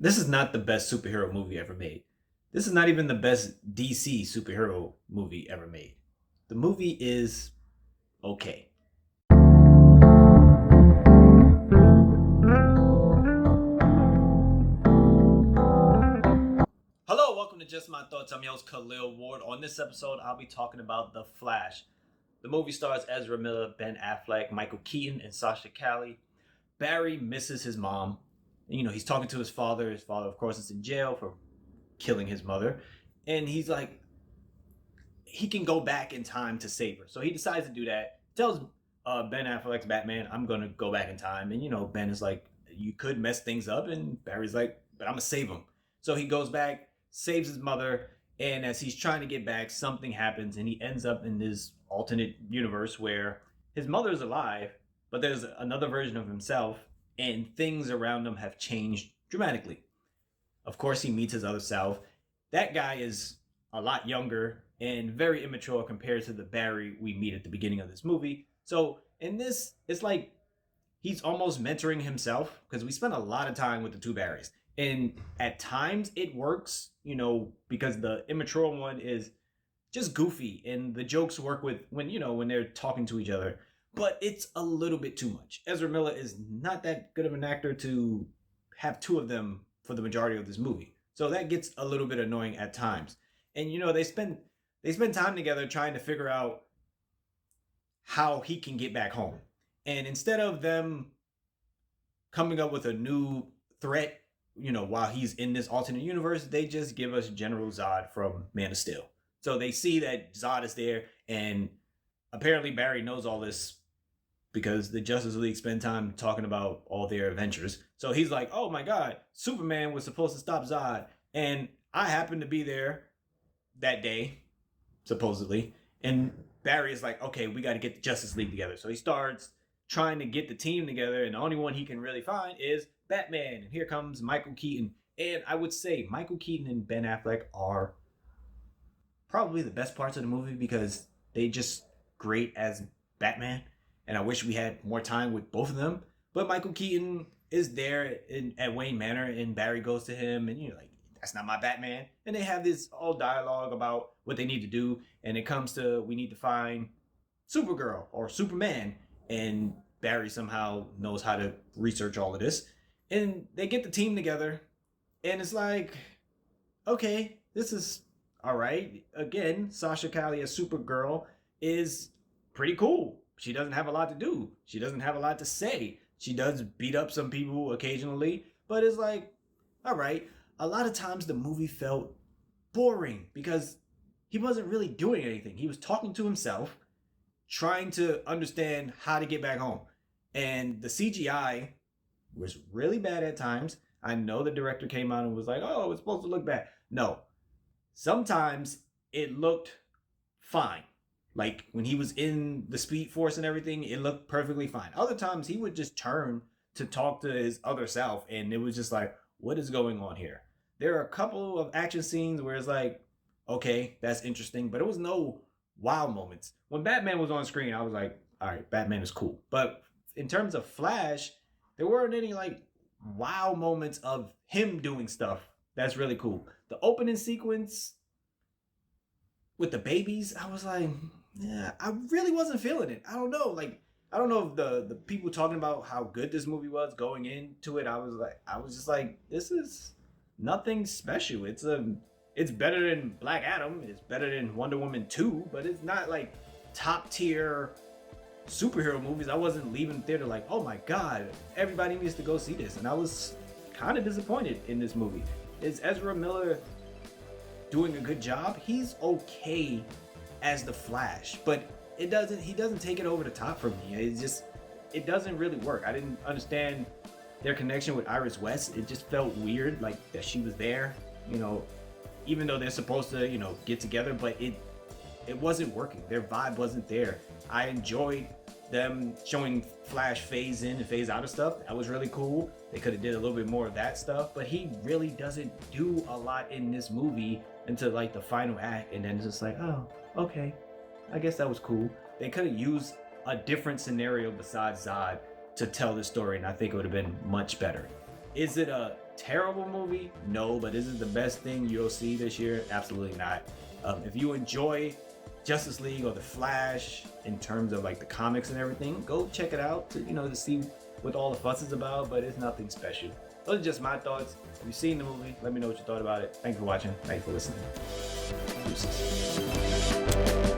This is not the best superhero movie ever made. This is not even the best DC superhero movie ever made. The movie is okay. Hello, welcome to Just My Thoughts. I'm your host Khaleel Ward. On this episode, I'll be talking about The Flash. The movie stars Ezra Miller, Ben Affleck, Michael Keaton, and Sasha Calle. Barry misses his mom. He's talking to his father. His father, of course, is in jail for killing his mother. And he's like, he can go back in time to save her. So he decides to do that. Tells Ben Affleck's Batman, I'm going to go back in time. And, Ben is like, you could mess things up. And Barry's like, but I'm going to save him. So he goes back, saves his mother. And as he's trying to get back, something happens. And he ends up in this alternate universe where his mother is alive, but there's another version of himself. And things around him have changed dramatically. Of course, he meets his other self. That guy is a lot younger and very immature compared to the Barry we meet at the beginning of this movie. So in this, it's like he's almost mentoring himself because we spent a lot of time with the two Barrys. And at times it works, because the immature one is just goofy and the jokes work with when they're talking to each other. But it's a little bit too much. Ezra Miller is not that good of an actor to have two of them for the majority of this movie. So that gets a little bit annoying at times. And they spend time together trying to figure out how he can get back home. And instead of them coming up with a new threat, while he's in this alternate universe, they just give us General Zod from Man of Steel. So they see that Zod is there, and apparently Barry knows all this because the Justice League spend time talking about all their adventures. So he's like, oh my God, Superman was supposed to stop Zod. And I happened to be there that day, supposedly. And Barry is like, okay, we got to get the Justice League together. So he starts trying to get the team together. And the only one he can really find is Batman. And here comes Michael Keaton. And I would say Michael Keaton and Ben Affleck are probably the best parts of the movie because they just great as Batman. And I wish we had more time with both of them. But Michael Keaton is there at Wayne Manor, and Barry goes to him, and like, that's not my Batman. And they have this whole dialogue about what they need to do. And it comes to, we need to find Supergirl or Superman. And Barry somehow knows how to research all of this. And they get the team together. And it's like, okay, this is all right. Again, Sasha Calle as Supergirl is pretty cool. She doesn't have a lot to do. She doesn't have a lot to say. She does beat up some people occasionally, but it's like, all right. A lot of times the movie felt boring because he wasn't really doing anything. He was talking to himself, trying to understand how to get back home. And the CGI was really bad at times. I know the director came out and was like, oh, it's supposed to look bad. No. Sometimes it looked fine. Like when he was in the Speed Force and everything, it looked perfectly fine. Other times he would just turn to talk to his other self, and it was just like, what is going on here? There are a couple of action scenes where it's like, okay, that's interesting, but it was no wow moments. When Batman was on screen, I was like, all right, Batman is cool. But in terms of Flash, there weren't any like wow moments of him doing stuff that's really cool. The opening sequence with the babies, I was like, yeah, I really wasn't feeling it. I don't know. Like, I don't know if the people talking about how good this movie was going into it, I was just like, this is nothing special. It's better than Black Adam. It's better than Wonder Woman 2, but it's not like top tier superhero movies. I wasn't leaving the theater like, oh my God, everybody needs to go see this. And I was kind of disappointed in this movie. Is Ezra Miller doing a good job? He's okay as the Flash, but he doesn't take it over the top for me. It doesn't really work. I didn't understand their connection with Iris West. It just felt weird, like that she was there, even though they're supposed to, get together, but it wasn't working. Their vibe wasn't there. I enjoyed them showing Flash phase in and phase out of stuff. That was really cool. They could have did a little bit more of that stuff, but he really doesn't do a lot in this movie until like the final act, and then it's just like, oh, okay, I guess that was cool. They could have used a different scenario besides Zod to tell the story, and I think it would have been much better. Is it a terrible movie? No, but is it the best thing you'll see this year? Absolutely not. If you enjoy Justice League or The Flash in terms of like the comics and everything, go check it out to, to see what all the fuss is about, but it's nothing special. Those are just my thoughts. If you've seen the movie, let me know what you thought about it. Thanks for watching. Thanks for listening. Deuces.